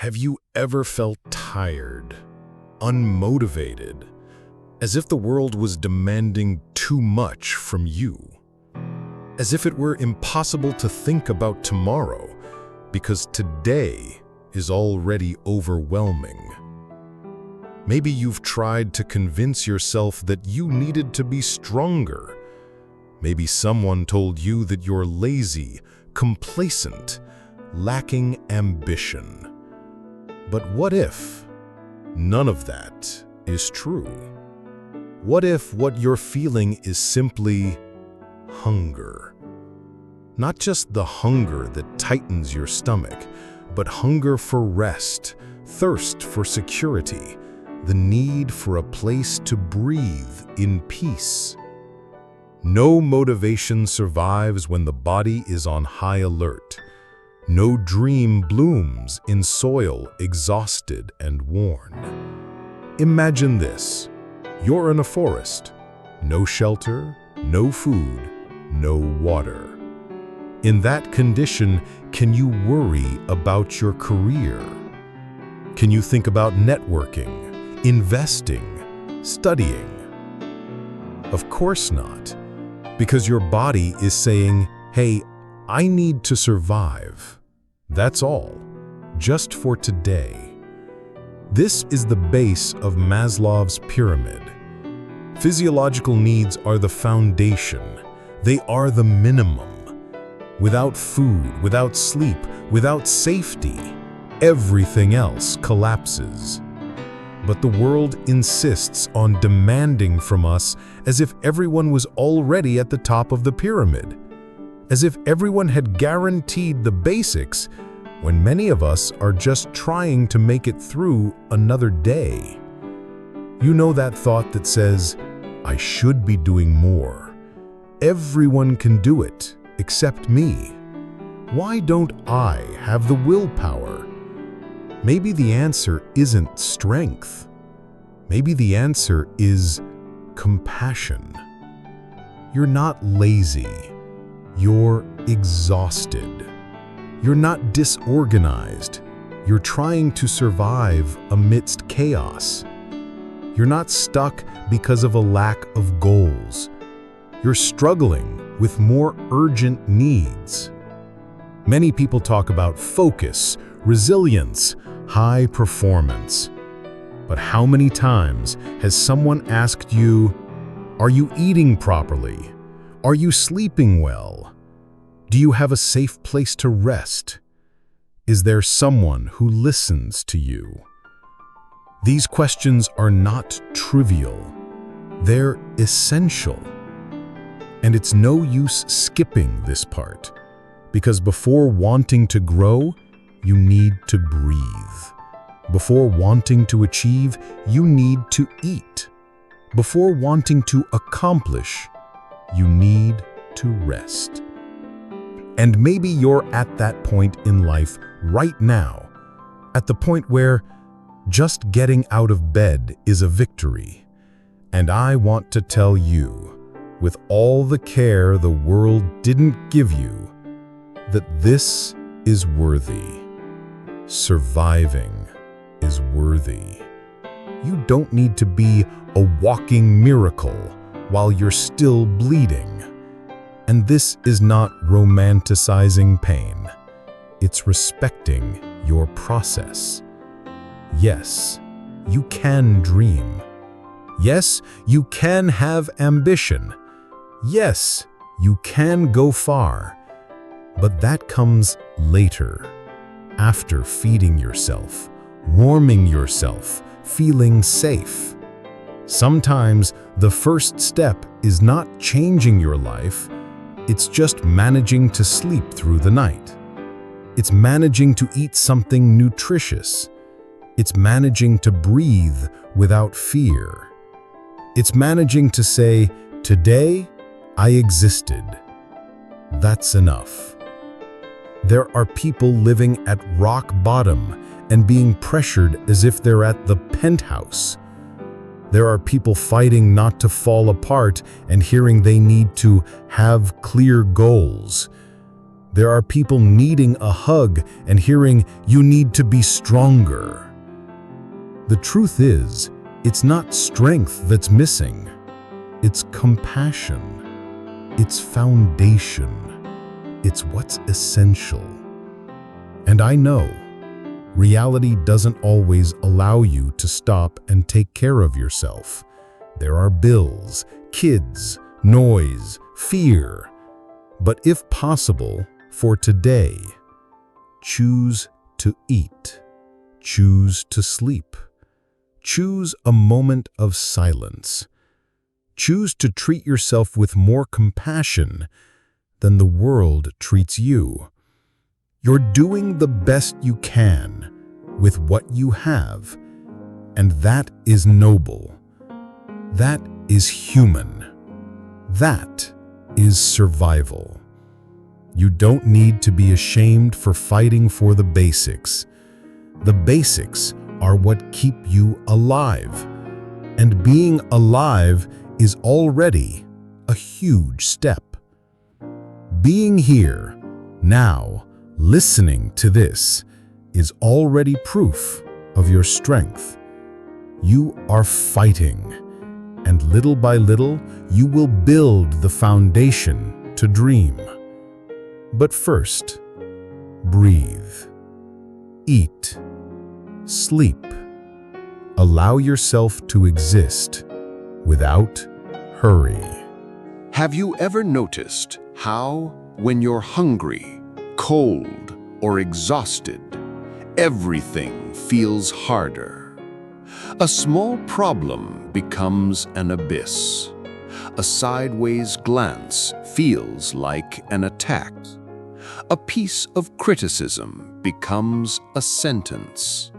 Have you ever felt tired, unmotivated, as if the world was demanding too much from you? As if it were impossible to think about tomorrow because today is already overwhelming? Maybe you've tried to convince yourself that you needed to be stronger. Maybe someone told you that you're lazy, complacent, lacking ambition. But what if none of that is true? What if what you're feeling is simply hunger? Not just the hunger that tightens your stomach, but hunger for rest, thirst for security, the need for a place to breathe in peace. No motivation survives when the body is on high alert. No dream blooms in soil exhausted and worn. Imagine this. You're in a forest. No shelter, no food, no water. In that condition, can you worry about your career? Can you think about networking, investing, studying? Of course not, because your body is saying, hey, I need to survive. That's all, just for today. This is the base of Maslow's pyramid. Physiological needs are the foundation. They are the minimum. Without food, without sleep, without safety, everything else collapses. But the world insists on demanding from us as if everyone was already at the top of the pyramid, as if everyone had guaranteed the basics when many of us are just trying to make it through another day. You know that thought that says, I should be doing more. Everyone can do it except me. Why don't I have the willpower? Maybe the answer isn't strength. Maybe the answer is compassion. You're not lazy. You're exhausted. You're not disorganized. You're trying to survive amidst chaos. You're not stuck because of a lack of goals. You're struggling with more urgent needs. Many people talk about focus, resilience, high performance. But how many times has someone asked you, are you eating properly? Are you sleeping well? Do you have a safe place to rest? Is there someone who listens to you? These questions are not trivial. They're essential. And it's no use skipping this part, because before wanting to grow, you need to breathe. Before wanting to achieve, you need to eat. Before wanting to accomplish, you need to rest. And maybe you're at that point in life right now, at the point where just getting out of bed is a victory. And I want to tell you, with all the care the world didn't give you, that this is worthy. Surviving is worthy. You don't need to be a walking miracle while you're still bleeding. And this is not romanticizing pain. It's respecting your process. Yes, you can dream. Yes, you can have ambition. Yes, you can go far. But that comes later, after feeding yourself, warming yourself, feeling safe. Sometimes the first step is not changing your life, it's just managing to sleep through the night. It's managing to eat something nutritious. It's managing to breathe without fear. It's managing to say, today I existed. That's enough. There are people living at rock bottom and being pressured as if they're at the penthouse. There are people fighting not to fall apart and hearing they need to have clear goals. There are people needing a hug and hearing, "You need to be stronger." The truth is, it's not strength that's missing. It's compassion. It's foundation. It's what's essential. And I know, reality doesn't always allow you to stop and take care of yourself. There are bills, kids, noise, fear. But if possible, for today, choose to eat. Choose to sleep. Choose a moment of silence. Choose to treat yourself with more compassion than the world treats you. You're doing the best you can with what you have, and that is noble. That is human. That is survival. You don't need to be ashamed for fighting for the basics. The basics are what keep you alive. And being alive is already a huge step. Being here, now, listening to this, is already proof of your strength. You are fighting, and little by little, you will build the foundation to dream. But first, breathe, eat, sleep. Allow yourself to exist without hurry. Have you ever noticed how, when you're hungry, cold, or exhausted, everything feels harder? A small problem becomes an abyss. A sideways glance feels like an attack. A piece of criticism becomes a sentence.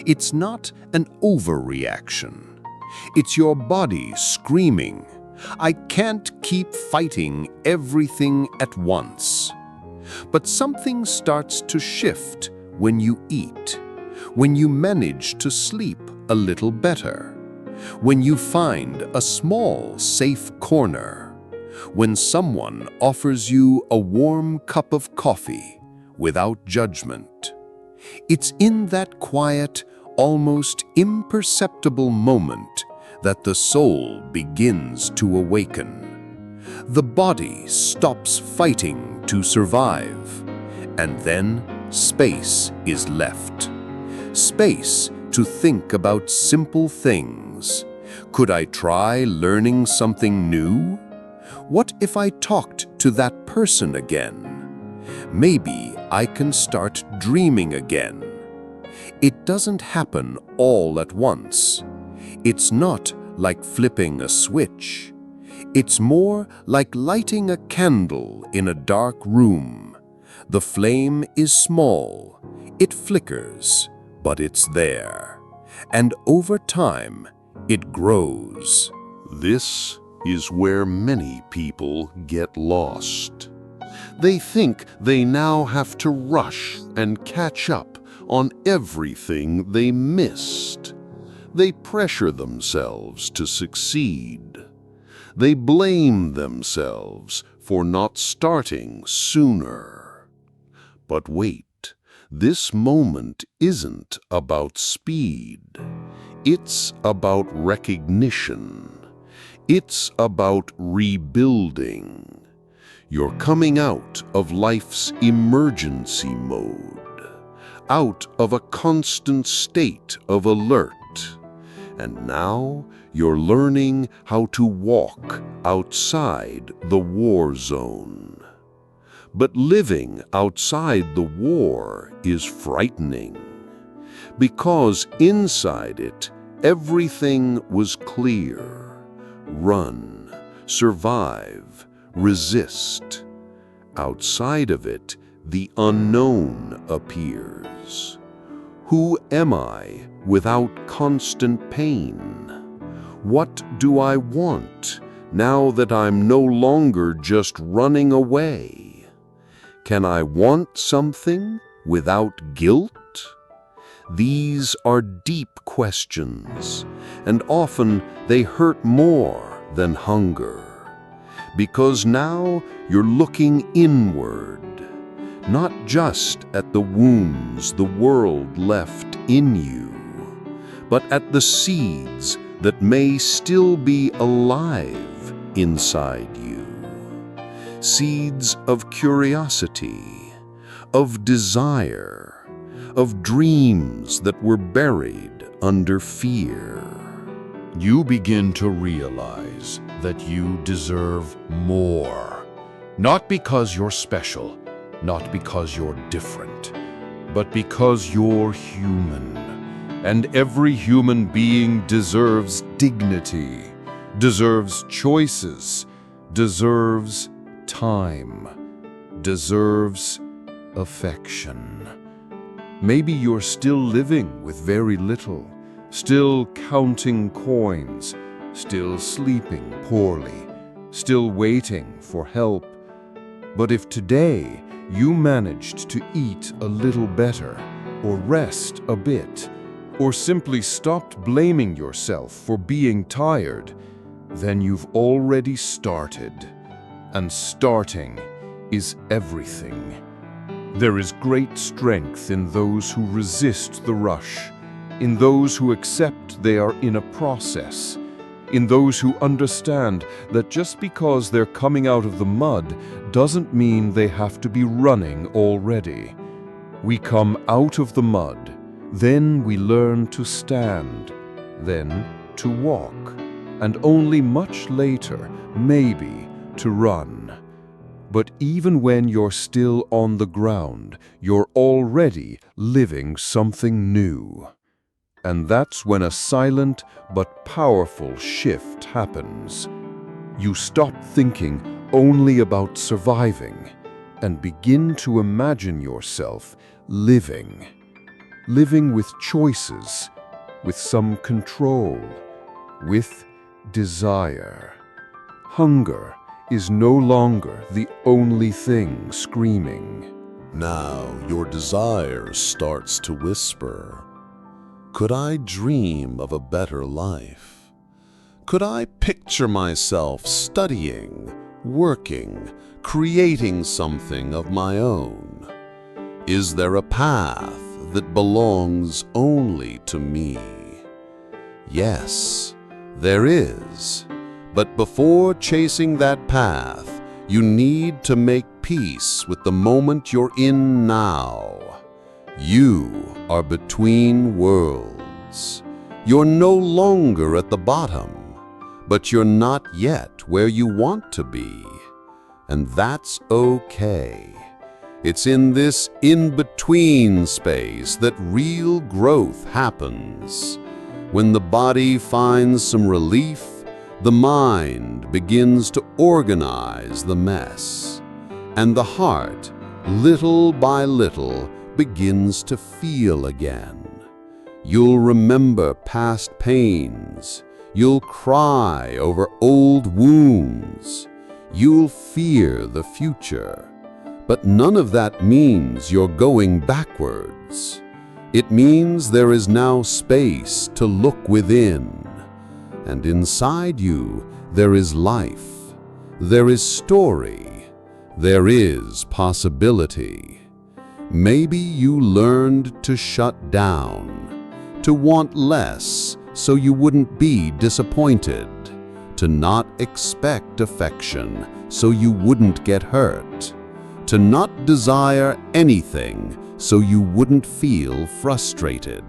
It's not an overreaction. It's your body screaming, "I can't keep fighting everything at once." But something starts to shift when you eat, when you manage to sleep a little better, when you find a small, safe corner, when someone offers you a warm cup of coffee without judgment. It's in that quiet, almost imperceptible moment that the soul begins to awaken. The body stops fighting to survive, and then space is left. Space to think about simple things. Could I try learning something new? What if I talked to that person again? Maybe I can start dreaming again. It doesn't happen all at once. It's not like flipping a switch. It's more like lighting a candle in a dark room. The flame is small. It flickers, but it's there. And over time, it grows. This is where many people get lost. They think they now have to rush and catch up on everything they missed. They pressure themselves to succeed. They blame themselves for not starting sooner. But wait, this moment isn't about speed. It's about recognition. It's about rebuilding. You're coming out of life's emergency mode, out of a constant state of alert. And now you're learning how to walk outside the war zone. But living outside the war is frightening, because inside it, everything was clear. Run, survive, resist. Outside of it, the unknown appears. Who am I without constant pain? What do I want now that I'm no longer just running away? Can I want something without guilt? These are deep questions, and often they hurt more than hunger. Because now you're looking inward. not just at the wounds the world left in you, but at the seeds that may still be alive inside you. Seeds of curiosity, of desire, of dreams that were buried under fear. You begin to realize that you deserve more. Not because you're special, not because you're different, but because you're human. And every human being deserves dignity, deserves choices, deserves time, deserves affection. Maybe you're still living with very little, still counting coins, still sleeping poorly, still waiting for help. But if today you managed to eat a little better, or rest a bit, or simply stopped blaming yourself for being tired, then you've already started. And starting is everything. There is great strength in those who resist the rush, in those who accept they are in a process, in those who understand that just because they're coming out of the mud doesn't mean they have to be running already. We come out of the mud, then we learn to stand, then to walk, and only much later, maybe, to run. But even when you're still on the ground, you're already living something new. And that's when a silent but powerful shift happens. You stop thinking only about surviving and begin to imagine yourself living. Living with choices, with some control, with desire. Hunger is no longer the only thing screaming. Now your desire starts to whisper. Could I dream of a better life? Could I picture myself studying, working, creating something of my own? Is there a path that belongs only to me? Yes, there is. But before chasing that path, you need to make peace with the moment you're in now. You are between worlds. You're no longer at the bottom, but you're not yet where you want to be. And that's okay. It's in this in-between space that real growth happens. When the body finds some relief, the mind begins to organize the mess. And the heart, little by little, begins to feel again. You'll remember past pains. You'll cry over old wounds. You'll fear the future. But none of that means you're going backwards. It means there is now space to look within. And inside you, there is life. There is story. There is possibility. Maybe you learned to shut down, to want less so you wouldn't be disappointed, to not expect affection so you wouldn't get hurt, to not desire anything so you wouldn't feel frustrated.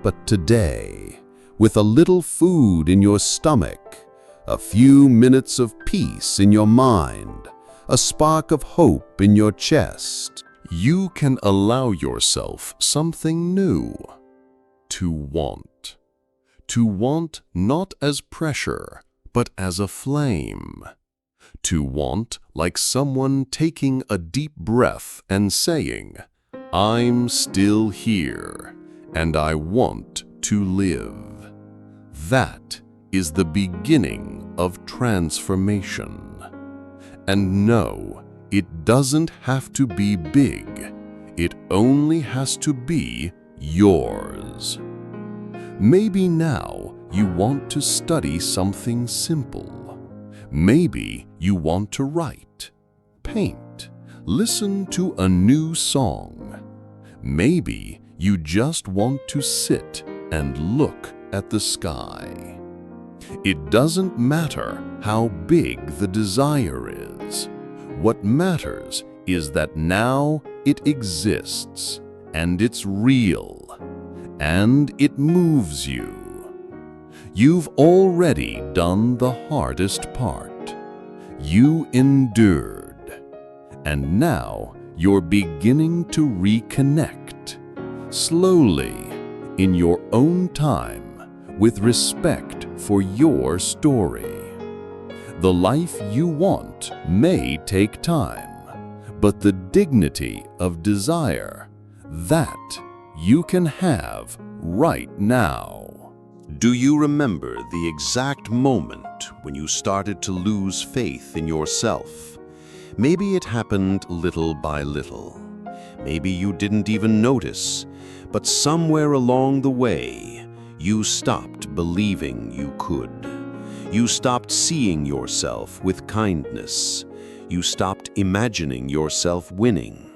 But today, with a little food in your stomach, a few minutes of peace in your mind, a spark of hope in your chest, you can allow yourself something new. To want. To want not as pressure, but as a flame. To want like someone taking a deep breath and saying, I'm still here, and I want to live. That is the beginning of transformation. And no, it doesn't have to be big. It only has to be yours. Maybe now you want to study something simple. Maybe you want to write, paint, Listen to a new song. Maybe you just want to sit and look at the sky. It doesn't matter how big the desire is. What matters is that now it exists, and it's real, and it moves you. You've already done the hardest part. You endured, and now you're beginning to reconnect, slowly, in your own time, with respect for your story. The life you want may take time, but the dignity of desire, that you can have right now. Do you remember the exact moment when you started to lose faith in yourself? Maybe it happened little by little. Maybe you didn't even notice, but somewhere along the way, you stopped believing you could. You stopped seeing yourself with kindness. You stopped imagining yourself winning.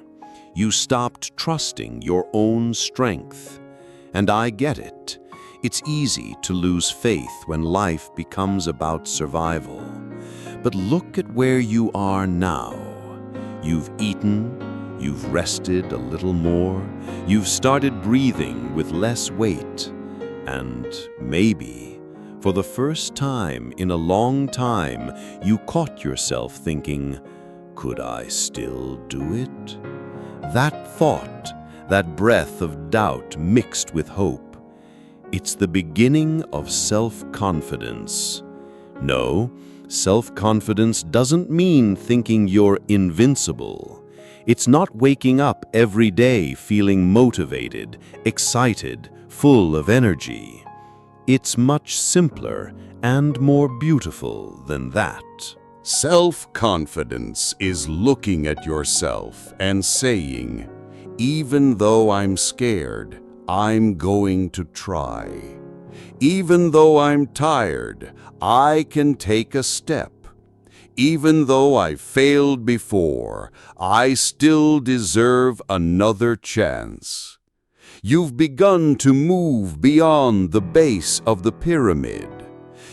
You stopped trusting your own strength. And I get it. It's easy to lose faith when life becomes about survival. But look at where you are now. You've eaten, you've rested a little more, you've started breathing with less weight. And maybe, for the first time in a long time, you caught yourself thinking, could I still do it? That thought, that breath of doubt mixed with hope, it's the beginning of self-confidence. No, self-confidence doesn't mean thinking you're invincible. It's not waking up every day feeling motivated, excited, full of energy. It's much simpler and more beautiful than that. Self-confidence is looking at yourself and saying, even though I'm scared, I'm going to try. Even though I'm tired, I can take a step. Even though I failed before, I still deserve another chance. You've begun to move beyond the base of the pyramid.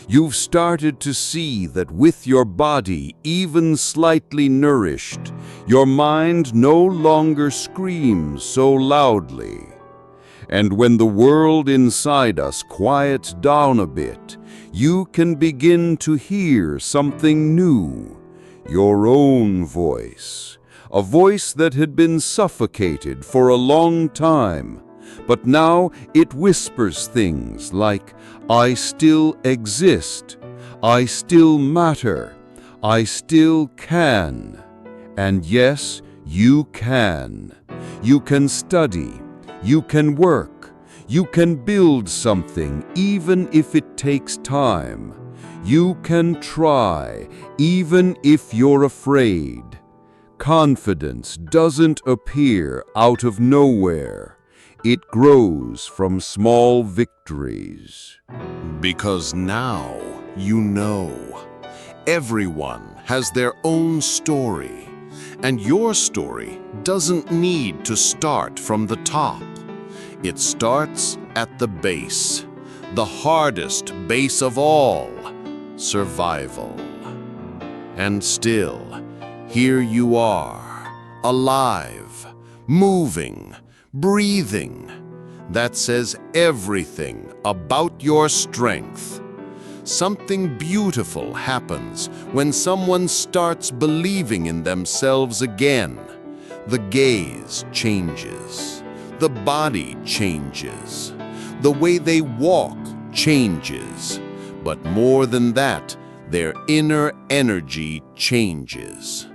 You've started to see that with your body even slightly nourished, your mind no longer screams so loudly. And when the world inside us quiets down a bit, you can begin to hear something new, your own voice, a voice that had been suffocated for a long time. But now it whispers things like, I still exist, I still matter, I still can. And yes, you can. You can study, you can work, you can build something even if it takes time. You can try even if you're afraid. Confidence doesn't appear out of nowhere. It grows from small victories. Because now you know. Everyone has their own story, and your story doesn't need to start from the top. It starts at the base, the hardest base of all, survival. And still, here you are, alive, moving, breathing. That says everything about your strength. Something beautiful happens when someone starts believing in themselves again. The gaze changes. The body changes. The way they walk changes. But more than that, their inner energy changes.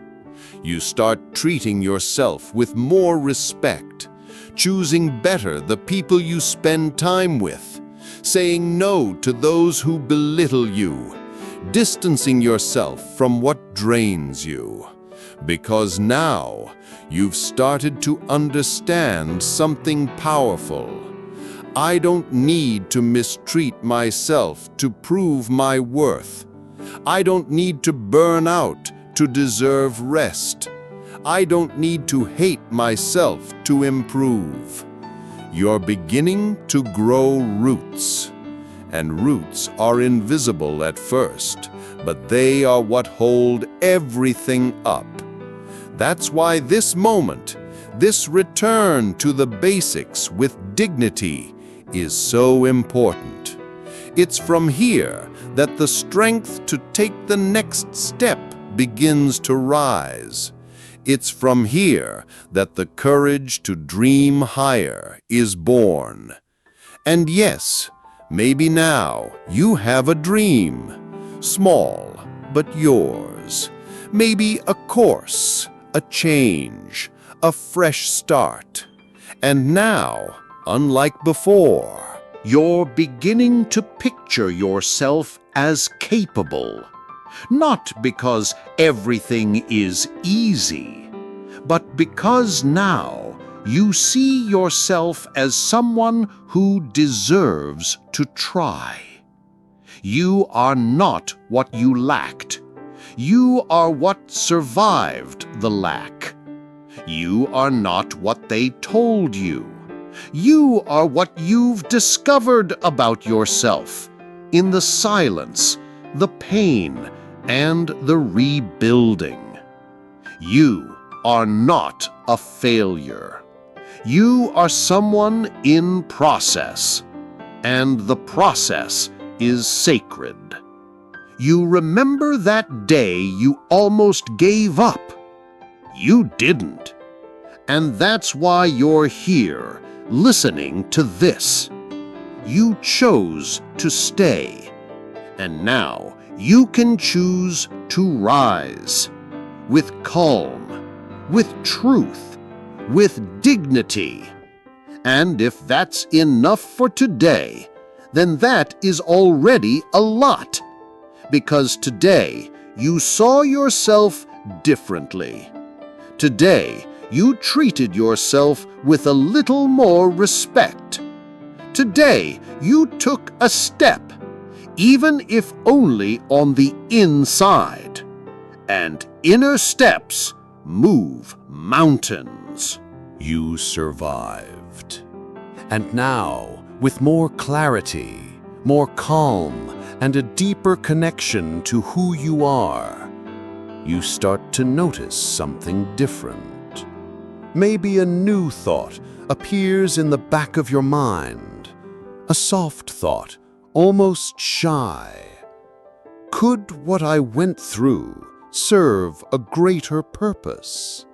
You start treating yourself with more respect, choosing better the people you spend time with, saying no to those who belittle you, distancing yourself from what drains you. Because now you've started to understand something powerful. I don't need to mistreat myself to prove my worth. I don't need to burn out to deserve rest. I don't need to hate myself to improve. You're beginning to grow roots. And roots are invisible at first, but they are what hold everything up. That's why this moment, this return to the basics with dignity, is so important. It's from here that the strength to take the next step begins to rise. It's from here that the courage to dream higher is born. And yes, maybe now you have a dream, small but yours. Maybe a course, a change, a fresh start. And now, unlike before, you're beginning to picture yourself as capable. Not because everything is easy, but because now you see yourself as someone who deserves to try. You are not what you lacked. You are what survived the lack. You are not what they told you. You are what you've discovered about yourself in the silence, the pain, and the rebuilding. You are not a failure. You are someone in process, and the process is sacred. You remember that day you almost gave up. You didn't. And that's why you're here, listening to this. You chose to stay. And now you can choose to rise. With calm, with truth, with dignity. And if that's enough for today, then that is already a lot. Because today you saw yourself differently. Today you treated yourself with a little more respect. Today you took a step, even if only on the inside. And inner steps move mountains. You survived. And now, with more clarity, more calm, and a deeper connection to who you are, you start to notice something different. Maybe a new thought appears in the back of your mind, a soft thought, almost shy. Could what I went through serve a greater purpose?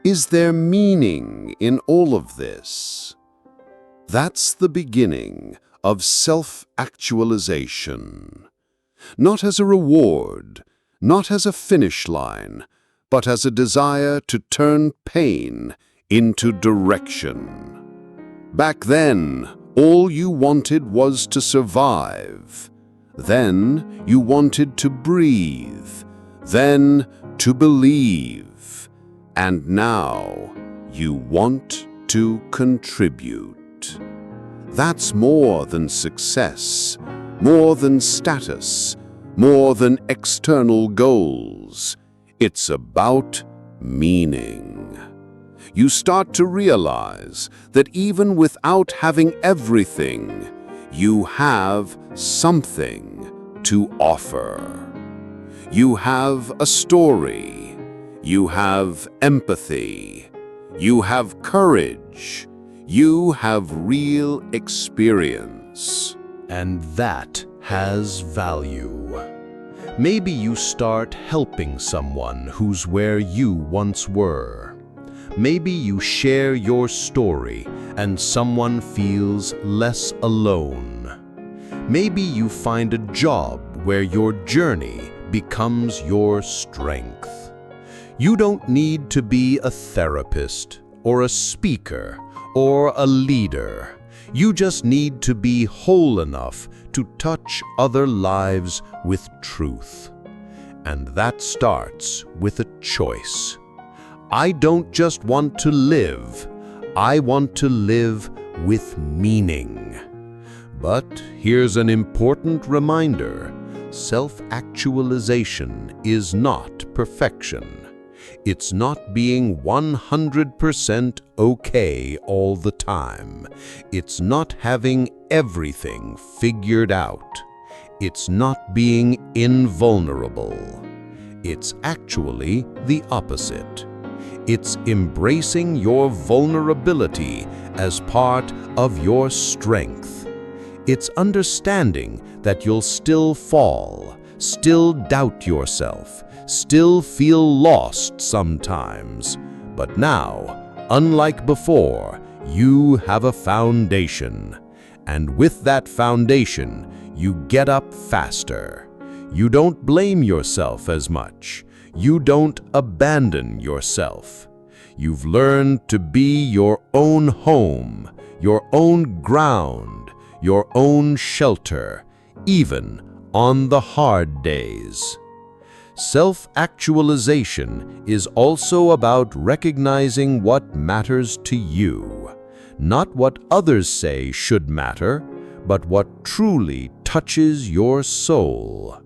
Is there meaning in all of this? That's the beginning of self-actualization. Not as a reward, not as a finish line, but as a desire to turn pain into direction. Back then, all you wanted was to survive. Then you wanted to breathe. Then to believe. And now you want to contribute. That's more than success, more than status, more than external goals. It's about meaning. You start to realize that even without having everything, you have something to offer. You have a story. You have empathy. You have courage. You have real experience. And that has value. Maybe you start helping someone who's where you once were. Maybe you share your story and someone feels less alone. Maybe you find a job where your journey becomes your strength. You don't need to be a therapist or a speaker or a leader. You just need to be whole enough to touch other lives with truth. And that starts with a choice. I don't just want to live. I want to live with meaning. But here's an important reminder. Self-actualization is not perfection. It's not being 100% okay all the time. It's not having everything figured out. It's not being invulnerable. It's actually the opposite. It's embracing your vulnerability as part of your strength. It's understanding that you'll still fall, still doubt yourself, still feel lost sometimes. But now, unlike before, you have a foundation. And with that foundation, you get up faster. You don't blame yourself as much. You don't abandon yourself. You've learned to be your own home, your own ground, your own shelter, even on the hard days. Self-actualization is also about recognizing what matters to you, not what others say should matter, but what truly touches your soul.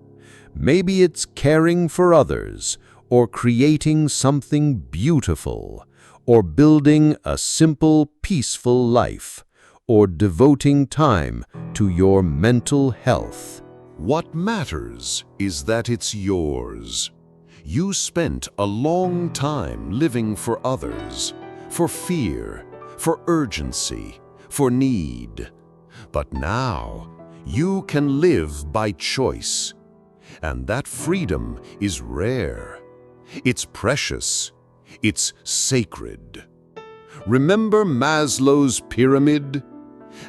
Maybe it's caring for others, or creating something beautiful, or building a simple, peaceful life, or devoting time to your mental health. What matters is that it's yours. You spent a long time living for others, for fear, for urgency, for need. But now, you can live by choice. And that freedom is rare. It's precious. It's sacred. Remember Maslow's pyramid?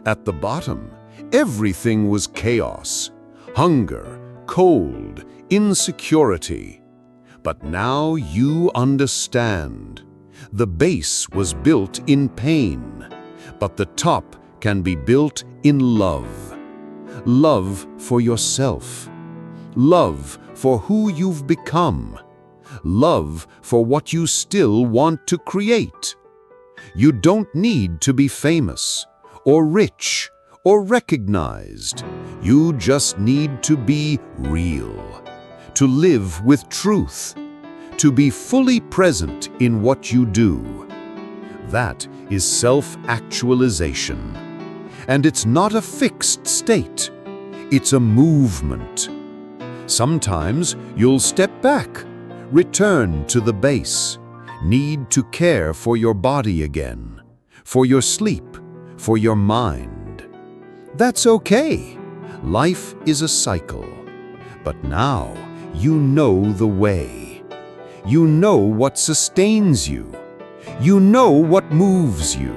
At the bottom, everything was chaos. Hunger, cold, insecurity. But now you understand. The base was built in pain, but the top can be built in love. Love for yourself. Love for who you've become. Love for what you still want to create. You don't need to be famous, or rich, or recognized. You just need to be real, to live with truth, to be fully present in what you do. That is self-actualization. And it's not a fixed state. It's a movement. Sometimes you'll step back, return to the base, need to care for your body again, for your sleep, for your mind. That's okay. Life is a cycle. But now you know the way. You know what sustains you. You know what moves you.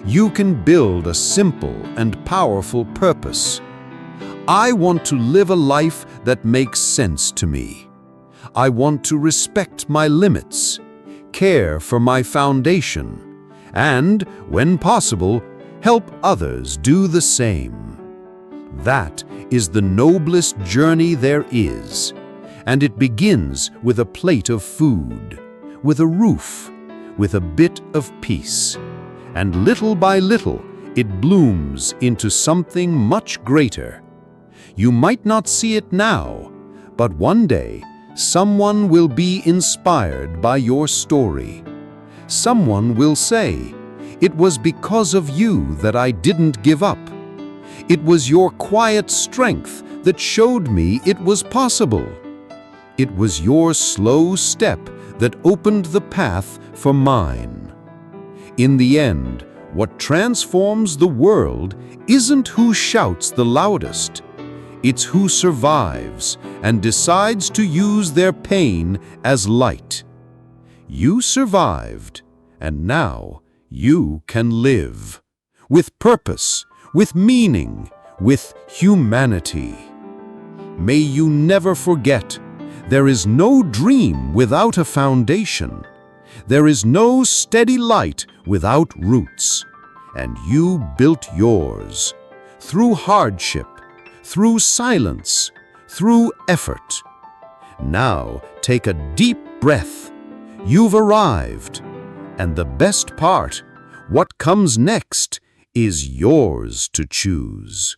You can build a simple and powerful purpose. I want to live a life that makes sense to me. I want to respect my limits, care for my foundation, and, when possible, help others do the same. That is the noblest journey there is, and it begins with a plate of food, with a roof, with a bit of peace. And little by little, it blooms into something much greater. You might not see it now, but one day, someone will be inspired by your story. Someone will say, "It was because of you that I didn't give up. It was your quiet strength that showed me it was possible. It was your slow step that opened the path for mine." In the end, what transforms the world isn't who shouts the loudest. It's who survives and decides to use their pain as light. You survived, and now you can live. With purpose, with meaning, with humanity. May you never forget, there is no dream without a foundation. There is no steady light without roots. And you built yours. Through hardship, through silence, through effort. Now take a deep breath. You've arrived. And the best part, what comes next, is yours to choose.